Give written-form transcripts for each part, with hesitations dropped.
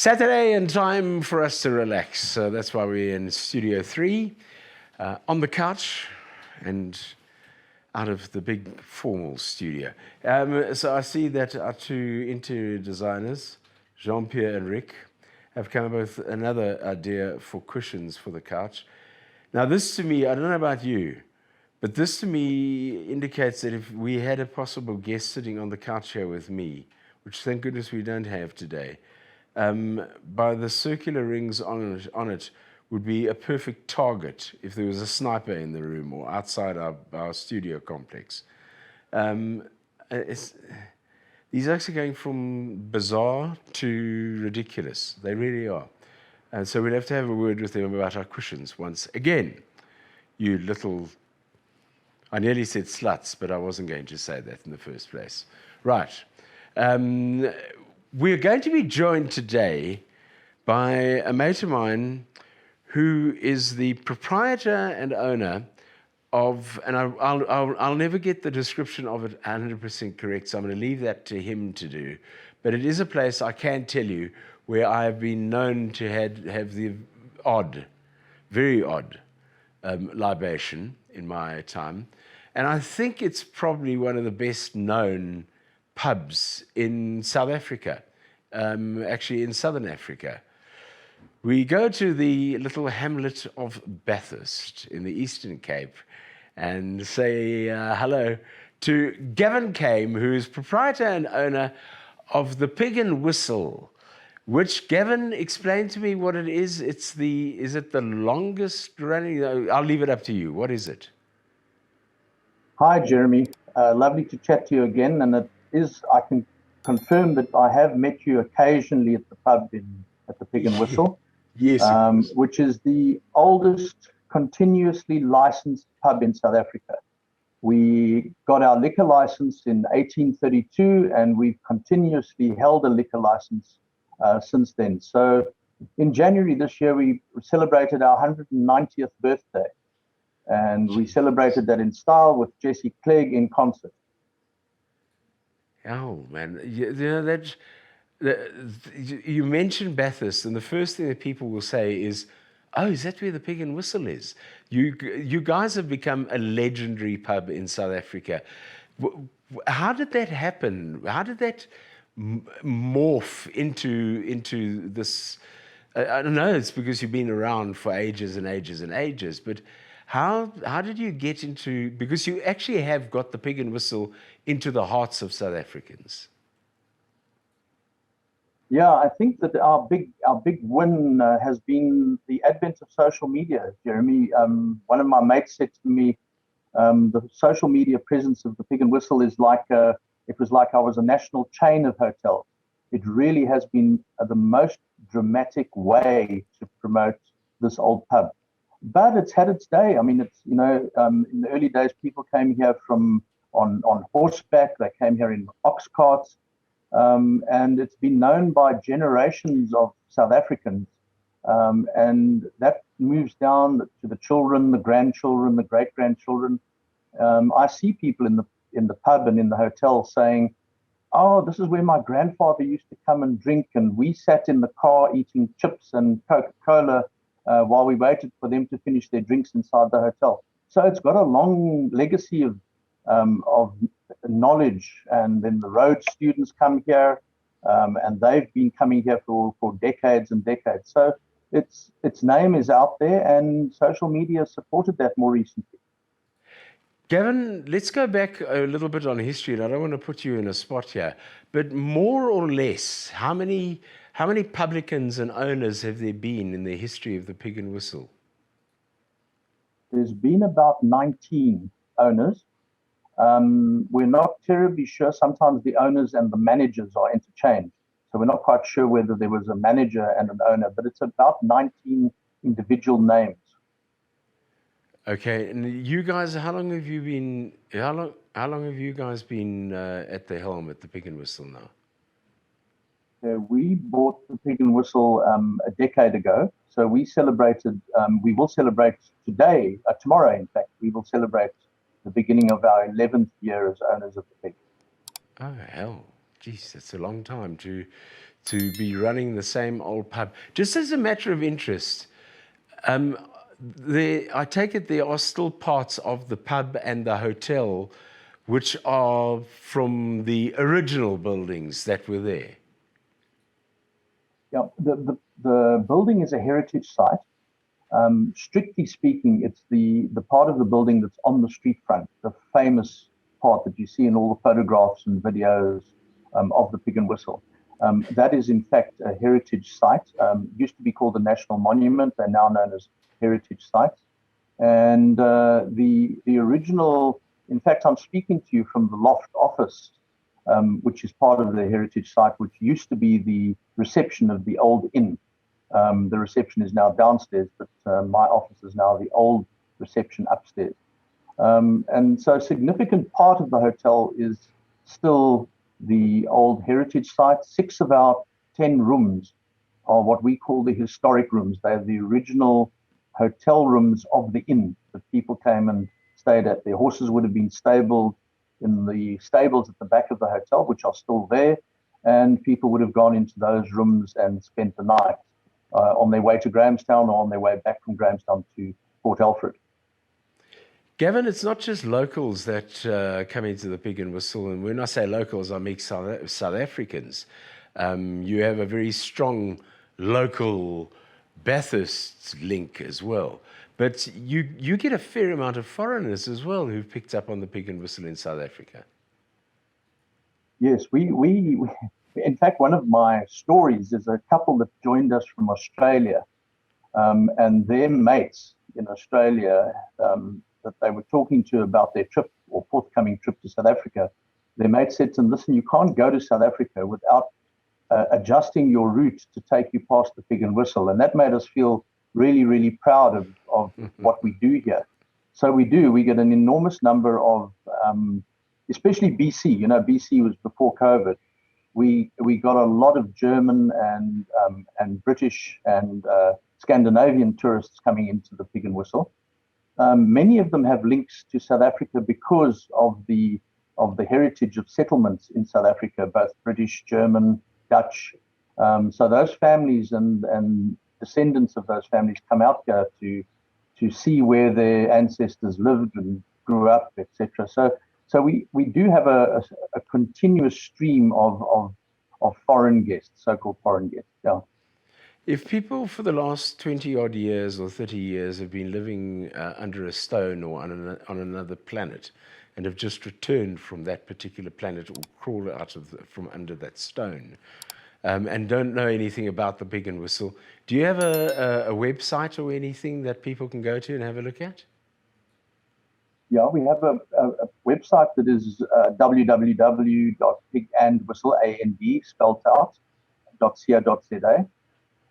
Saturday and time for us to relax. So that's why we're in Studio 3, on the couch and out of the big formal studio. So I see that our two interior designers, Jean-Pierre and Rick, have come up with another idea for cushions for the couch. Now this to me, I don't know about you, but this to me indicates that if we had a possible guest sitting on the couch here with me, which thank goodness we don't have today, by the circular rings on it would be a perfect target if there was a sniper in the room or outside our studio complex. These are actually going from bizarre to ridiculous. They really are. And so we'd have to have a word with them about our cushions once again. You little... I nearly said sluts, but I wasn't going to say that in the first place. Right. We're going to be joined today by a mate of mine who is the proprietor and owner of, and I'll never get the description of it 100% correct, so I'm going to leave that to him to do. But it is a place, I can tell you, where I've been known to have the odd, very odd libation in my time. And I think it's probably one of the best known pubs in South Africa, actually in Southern Africa. We go to the little hamlet of Bathurst in the Eastern Cape and say hello to Gavin Kame, who is proprietor and owner of the Pig and Whistle, which, Gavin, explain to me what it is. Is it the longest running? I'll leave it up to you. What is it? Hi, Jeremy. Lovely to chat to you again. And I can confirm that I have met you occasionally at the pub at the Pig and Whistle. Yes. Which is the oldest continuously licensed pub in South Africa. We got our liquor license in 1832, and we've continuously held a liquor license since then. So in January this year, we celebrated our 190th birthday. And we celebrated that in style with Jesse Clegg in concert. Oh, man. You mentioned Bathurst, and the first thing that people will say is, oh, is that where the Pig and Whistle is? You guys have become a legendary pub in South Africa. How did that happen? How did that morph into this? I don't know, it's because you've been around for ages and ages and ages, but how did you get into, because you actually have got the Pig and Whistle into the hearts of South Africans? Yeah, I think that our big win has been the advent of social media, Jeremy. One of my mates said to me, the social media presence of the Pig and Whistle is it was like I was a national chain of hotels. It really has been the most dramatic way to promote this old pub. But it's had its day. I mean, in the early days, people came here on horseback. They came here in ox carts. And it's been known by generations of South Africans. And that moves down to the children, the grandchildren, the great-grandchildren. I see people in the pub and in the hotel saying, oh, this is where my grandfather used to come and drink, and we sat in the car eating chips and Coca-Cola while we waited for them to finish their drinks inside the hotel. So it's got a long legacy of knowledge, and then the Rhodes students come here, and they've been coming here for decades and decades. So its name is out there, and social media supported that more recently. Gavin, let's go back a little bit on history, and I don't want to put you in a spot here, but more or less, how many publicans and owners have there been in the history of the Pig and Whistle? There's been about 19 owners. We're not terribly sure. Sometimes the owners and the managers are interchanged. So we're not quite sure whether there was a manager and an owner, but it's about 19 individual names. Okay, and you guys, how long have you guys been at the helm at the Pig and Whistle now? We bought the Pig and Whistle a decade ago. So we will celebrate today, tomorrow in fact, we will celebrate the beginning of our 11th year as owners of the Pig. Oh, hell. Geez, that's a long time to to be running the same old pub. Just as a matter of interest, I take it there are still parts of the pub and the hotel which are from the original buildings that were there. Yeah, the building is a heritage site. Strictly speaking, it's the part of the building that's on the street front, the famous part that you see in all the photographs and videos of the Pig and Whistle. That is, in fact, a heritage site. Used to be called the National Monument. They're now known as heritage sites. And the original, in fact, I'm speaking to you from the loft office, which is part of the heritage site, which used to be the reception of the old inn. The reception is now downstairs, but my office is now the old reception upstairs. And so a significant part of the hotel is still the old heritage site. 6 of our 10 rooms are what we call the historic rooms. They're the original hotel rooms of the inn that people came and stayed at. Their horses would have been stabled in the stables at the back of the hotel, which are still there, and people would have gone into those rooms and spent the night on their way to Grahamstown or on their way back from Grahamstown to Port Alfred. Gavin, it's not just locals that come into the Pig and Whistle, and when I say locals, I mean South Africans. You have a very strong local Bathurst link as well. But you get a fair amount of foreigners as well who've picked up on the Pig and Whistle in South Africa. Yes, we in fact, one of my stories is a couple that joined us from Australia, and their mates in Australia that they were talking to about their trip or forthcoming trip to South Africa. Their mate said to them, listen, you can't go to South Africa without adjusting your route to take you past the Pig and Whistle. And that made us feel really, really proud of what we do here. So we get an enormous number of, especially BC, BC was before COVID. We got a lot of German and British and Scandinavian tourists coming into the Pig and Whistle. Many of them have links to South Africa because of the heritage of settlements in South Africa, both British, German, Dutch. So those families and descendants of those families come out here to see where their ancestors lived and grew up, etc. So we do have a continuous stream of foreign guests, so-called foreign guests. Yeah. If people for the last 20 odd years or 30 years have been living under a stone or on another planet and have just returned from that particular planet or crawled out from under that stone and don't know anything about the Pig and Whistle, do you have a website or anything that people can go to and have a look at? Yeah, we have a website that is www.pigandwhistle, spelled out, .co.za.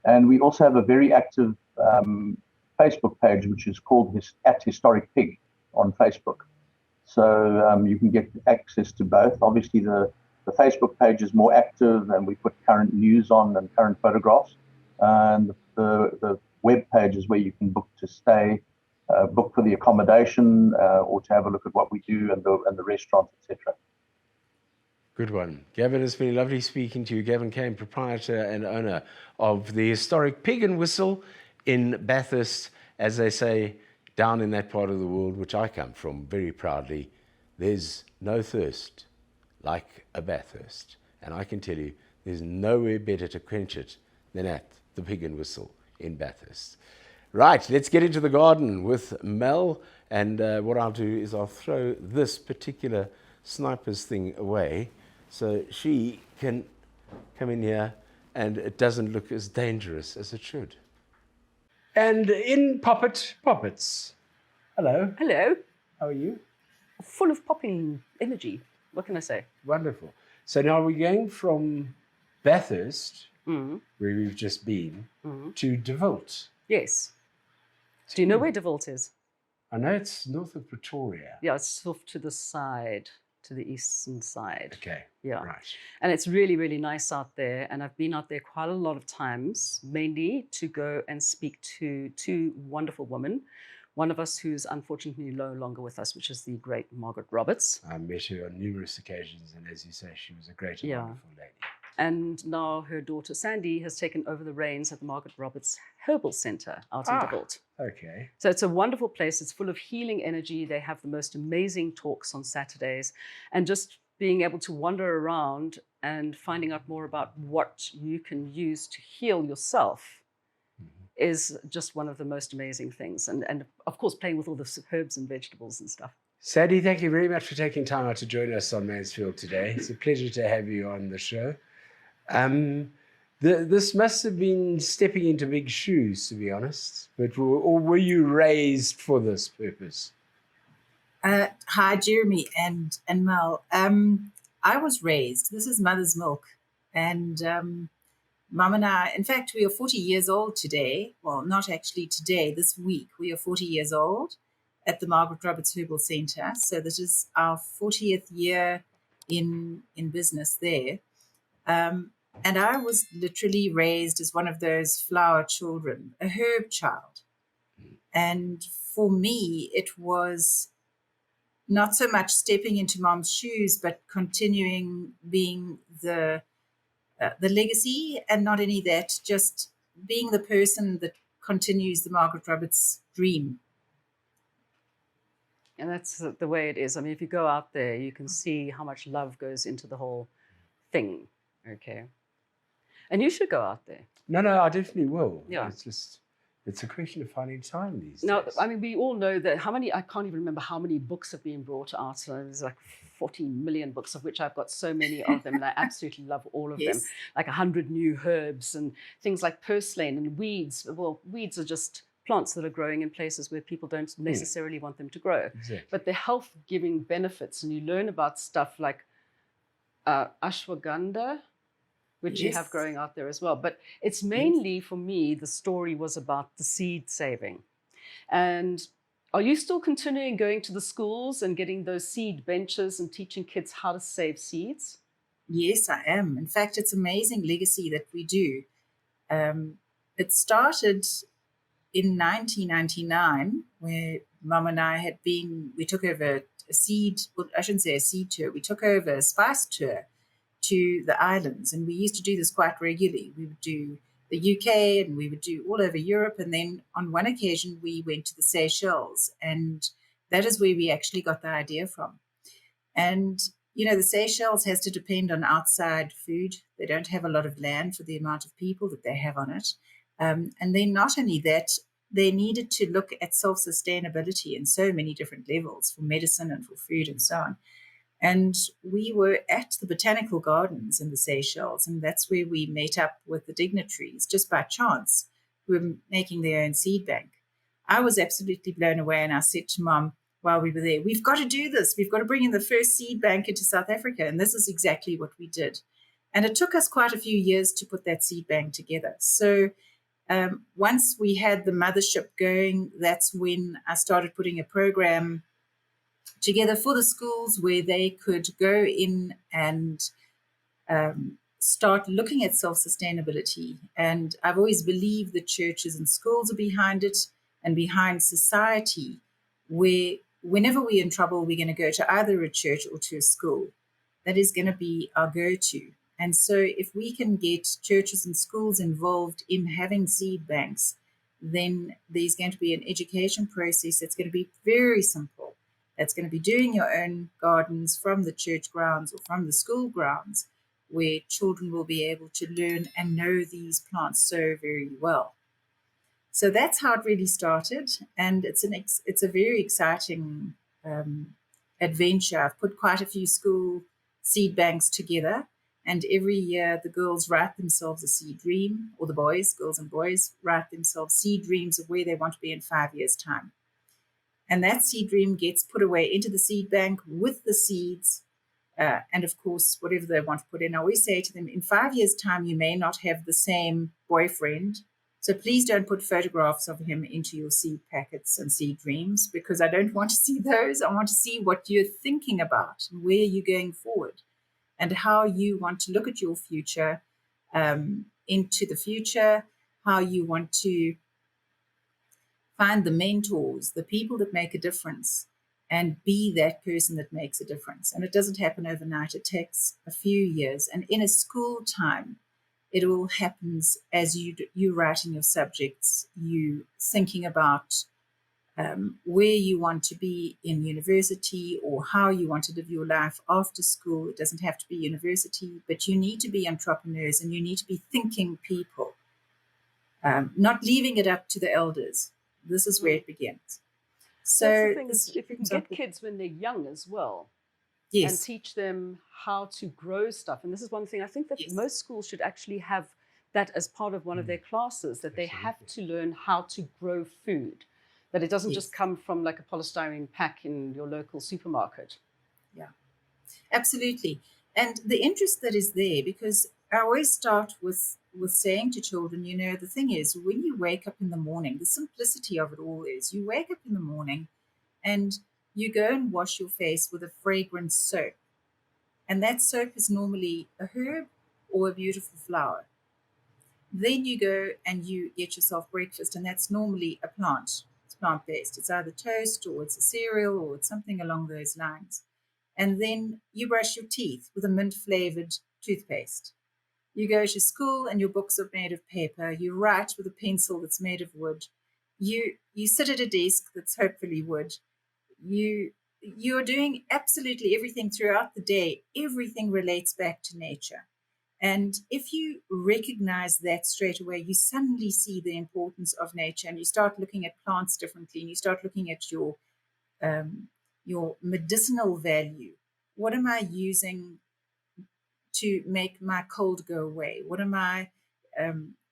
And we also have a very active Facebook page, which is called @Historic Pig on Facebook. So you can get access to both. Obviously, the Facebook page is more active, and we put current news on and current photographs. And the web page is where you can book to stay, book for the accommodation, or to have a look at what we do and the restaurants, etc. Good one. Gavin, it's been lovely speaking to you. Gavin Kane, proprietor and owner of the historic Pig and Whistle in Bathurst. As they say, down in that part of the world, which I come from very proudly, there's no thirst like a Bathurst. And I can tell you, there's nowhere better to quench it than at the Pig and Whistle in Bathurst. Right, let's get into the garden with Mel. And what I'll do is I'll throw this particular sniper's thing away so she can come in here and it doesn't look as dangerous as it should. And in Poppets. Hello. Hello. How are you? Full of popping energy. What can I say? Wonderful. So now we're going from Bathurst, Mm-hmm. where we've just been, Mm-hmm. to De Villiers. Yes. Do you know where De Villiers is? I know it's north of Pretoria. Yeah, it's off to the side, to the eastern side. Okay. Yeah. Right. And it's really, really nice out there. And I've been out there quite a lot of times, mainly to go and speak to 2 wonderful women. One of us who's unfortunately no longer with us, which is the great Margaret Roberts. I met her on numerous occasions, and as you say, she was a great and Yeah. wonderful lady. And now her daughter Sandy has taken over the reins at the Margaret Roberts Herbal Centre out in De Wilt. Okay. So it's a wonderful place. It's full of healing energy. They have the most amazing talks on Saturdays. And just being able to wander around and finding out more about what you can use to heal yourself is just one of the most amazing things. And of course, playing with all the herbs and vegetables and stuff. Sadie, thank you very much for taking time out to join us on Mansfield today. It's a pleasure to have you on the show. This must have been stepping into big shoes, to be honest. But were you raised for this purpose? Hi, Jeremy and Mel. I was raised. This is Mother's Milk, and Mum and I. In fact, we are 40 years old today. Well, not actually today. This week, we are 40 years old at the Margaret Roberts Herbal Centre. So this is our 40th year in business there. And I was literally raised as one of those flower children, a herb child. And for me, it was not so much stepping into Mom's shoes, but continuing being the legacy, and not only that, just being the person that continues the Margaret Roberts dream. And that's the way it is. I mean, if you go out there, you can see how much love goes into the whole thing. Okay. And you should go out there. No, I definitely will. Yeah. It's a question of finding time these Now, days. I mean, we all know that I can't even remember how many books have been brought out. So there's like 40 million books, of which I've got so many of them. And I absolutely love all of them. Like 100 new herbs and things like purslane and weeds. Well, weeds are just plants that are growing in places where people don't necessarily want them to grow. Exactly. But they're health-giving benefits. And you learn about stuff like ashwagandha, which you have growing out there as well. But it's mainly, for me, the story was about the seed saving. And are you still continuing going to the schools and getting those seed benches and teaching kids how to save seeds? Yes, I am. In fact, it's amazing legacy that we do. It started in 1999, where Mum and I we took over a seed, well, I shouldn't say a seed tour, we took over a spice tour to the islands. And we used to do this quite regularly. We would do the UK and we would do all over Europe. And then on one occasion, we went to the Seychelles. And that is where we actually got the idea from. And, the Seychelles has to depend on outside food. They don't have a lot of land for the amount of people that they have on it. And then not only that, they needed to look at self-sustainability in so many different levels for medicine and for food and so on. And we were at the botanical gardens in the Seychelles, and that's where we met up with the dignitaries just by chance, who were making their own seed bank. I was absolutely blown away, and I said to Mum while we were there, we've got to do this. We've got to bring in the first seed bank into South Africa, and this is exactly what we did. And it took us quite a few years to put that seed bank together. So once we had the mothership going, that's when I started putting a program together for the schools where they could go in and start looking at self-sustainability. And I've always believed that churches and schools are behind it and behind society, where whenever we're in trouble, we're going to go to either a church or to a school. That is going to be our go-to. And so if we can get churches and schools involved in having seed banks, then there's going to be an education process that's going to be very simple. That's going to be doing your own gardens from the church grounds or from the school grounds, where children will be able to learn and know these plants so very well. So that's how it really started, and it's a very exciting adventure. I've put quite a few school seed banks together, and every year the girls write themselves a seed dream, or the boys, girls and boys, write themselves seed dreams of where they want to be in 5 years' time. And that seed dream gets put away into the seed bank with the seeds, and of course, whatever they want to put in. I always say to them, in 5 years' time, you may not have the same boyfriend, so please don't put photographs of him into your seed packets and seed dreams, because I don't want to see those. I want to see what you're thinking about and where you're going forward and how you want to look at your future, into the future, how you want to find the mentors, the people that make a difference, and be that person that makes a difference. And it doesn't happen overnight. It takes a few years. And in a school time, it all happens as you writing your subjects, you thinking about where you want to be in university or how you want to live your life after school. It doesn't have to be university, but you need to be entrepreneurs and you need to be thinking people, not leaving it up to the elders. This is where it begins. So That's the thing, this is if you can becomes get kids when they're young as well, and yes, teach them how to grow stuff. And this is one thing I think that Yes. most schools should actually have that as part of one of their classes, that they have to learn how to grow food, that it doesn't just Yes. come from like a polystyrene pack in your local supermarket. absolutely. And the interest that is there, because I always start with saying to children, you know, the thing is, when you wake up in the morning, the simplicity of it all is you wake up in the morning and you go and wash your face with a fragrant soap. And that soap is normally a herb or a beautiful flower. Then you go and you get yourself breakfast, and that's normally a plant. It's plant based. It's either toast or it's a cereal or it's something along those lines. And then you brush your teeth with a mint flavored toothpaste. You go to school and your books are made of paper. You write with a pencil that's made of wood. You sit at a desk that's hopefully wood. You're doing absolutely everything throughout the day. Everything relates back to nature. And if you recognize that straight away, you suddenly see the importance of nature and you start looking at plants differently and you start looking at your medicinal value. What am I using to make my cold go away? What am I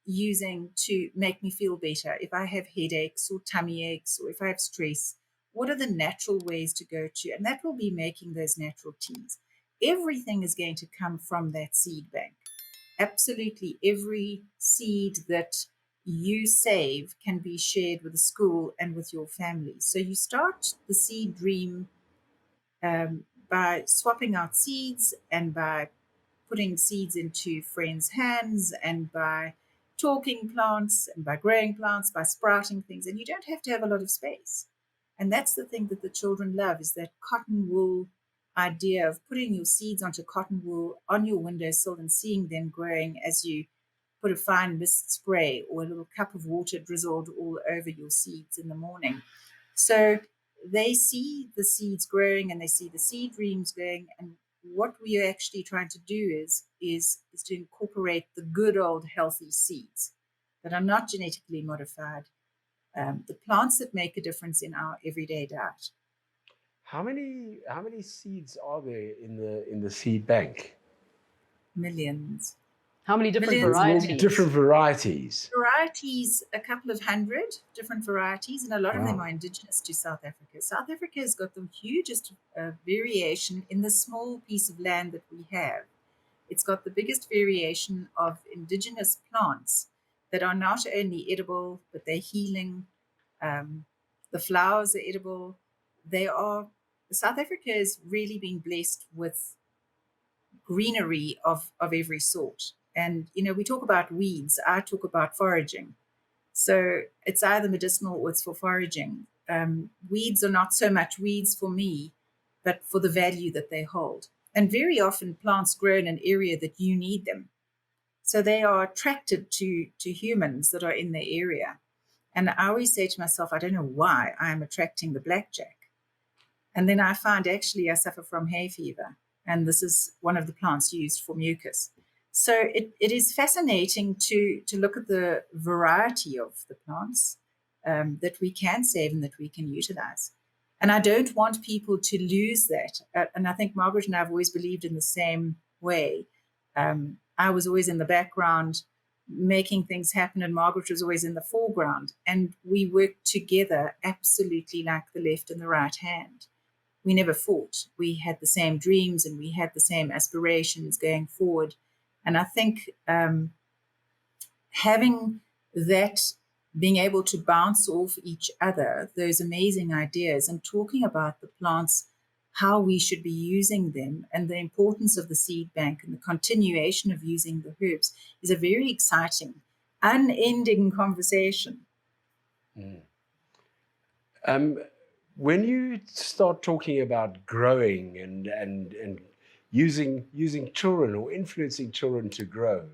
using to make me feel better? If I have headaches or tummy aches or if I have stress, what are the natural ways to go to? And that will be making those natural teas. Everything is going to come from that seed bank. Absolutely every seed that you save can be shared with the school and with your family. So you start the seed dream by swapping out seeds and by putting seeds into friends' hands and by talking plants and by growing plants, by sprouting things. And you don't have to have a lot of space. And that's the thing that the children love, is that cotton wool idea of putting your seeds onto cotton wool on your windowsill and seeing them growing as you put a fine mist spray or a little cup of water drizzled all over your seeds in the morning. So they see the seeds growing and they see the seed dreams growing. And what we are actually trying to do is to incorporate the good old healthy seeds that are not genetically modified, the plants that make a difference in our everyday diet. How many seeds are there in the seed bank? Millions. How many different Millions. varieties? Different varieties. Varieties, a couple of hundred different varieties, and a lot of them Wow. are indigenous to South Africa. South Africa has got the hugest variation in the small piece of land that we have. It's got the biggest variation of indigenous plants that are not only edible, but they're healing. The flowers are edible. South Africa has really been blessed with greenery of every sort. And, you know, we talk about weeds. I talk about foraging. So it's either medicinal or it's for foraging. Weeds are not so much weeds for me, but for the value that they hold. And very often plants grow in an area that you need them. So they are attracted to humans that are in their area. And I always say to myself, I don't know why I'm attracting the blackjack. And then I find actually I suffer from hay fever. And this is one of the plants used for mucus. So it is fascinating to look at the variety of the plants that we can save and that we can utilize. And I don't want people to lose that. And I think Margaret and I have always believed in the same way. I was always in the background making things happen, and Margaret was always in the foreground. And we worked together absolutely like the left and the right hand. We never fought. We had the same dreams and we had the same aspirations going forward. And I think having that, being able to bounce off each other, those amazing ideas, and talking about the plants, how we should be using them, and the importance of the seed bank and the continuation of using the herbs is a very exciting, unending conversation. Um, when you start talking about growing and using children or influencing children to grow,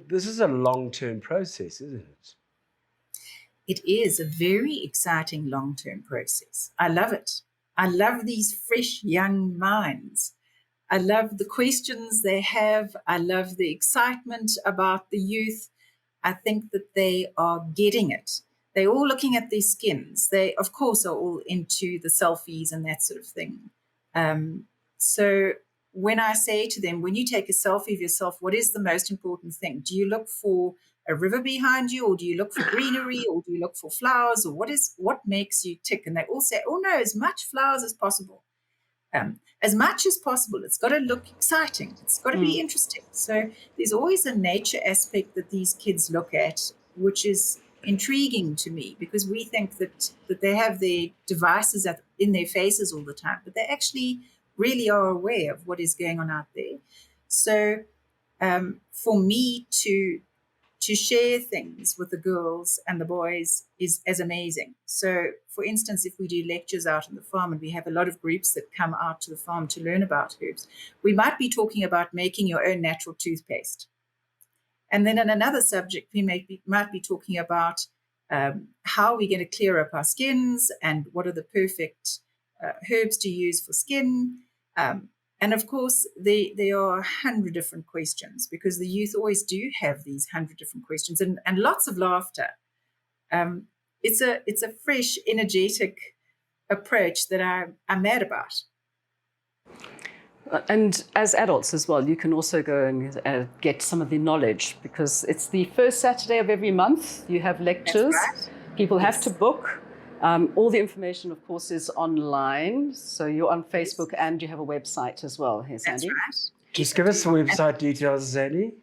this is a long-term process, isn't it? It is a very exciting long-term process. I love it. I love these fresh young minds. I love the questions they have. I love the excitement about the youth. I think that they are getting it. They're all looking at their skins. They, of course, are all into the selfies and that sort of thing. So when I say to them, when you take a selfie of yourself, what is the most important thing? Do you look for a river behind you, or do you look for greenery, or do you look for flowers, or what makes you tick? And they all say, oh no, as much flowers as possible. As much as possible. It's got to look exciting. It's got to be interesting. So there's always a nature aspect that these kids look at, which is intriguing to me, because we think that they have their devices in their faces all the time, but they actually really are aware of what is going on out there. So for me to share things with the girls and the boys is as amazing. So, for instance, if we do lectures out on the farm and we have a lot of groups that come out to the farm to learn about herbs, we might be talking about making your own natural toothpaste. And then in another subject, we might be talking about how we're going to clear up our skins and what are the perfect herbs to use for skin. And of course, there are 100 different questions, because the youth always do have these 100 different questions, and lots of laughter. It's a fresh, energetic approach that I'm mad about. And as adults as well, you can also go and get some of the knowledge, because it's the first Saturday of every month. You have lectures. That's right. People have to book. All the information, of course, is online. So you're on Facebook and you have a website as well. Here, Sandy. That's right. Just give us the website details, Sandy.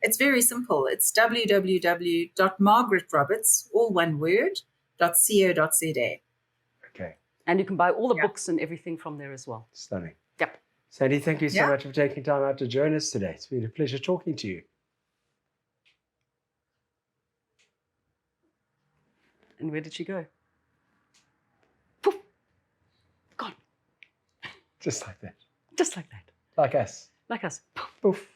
It's very simple. It's www.margaretroberts, all one word, .co.za. Okay, And you can buy all the books and everything from there as well. stunning. Yep. Sandy, thank you so Yeah. much for taking time out to join us today. It's been a pleasure talking to you. And where did she go? Poof! Gone. Just like that. Just like that. Like us. Like us. Poof. Poof.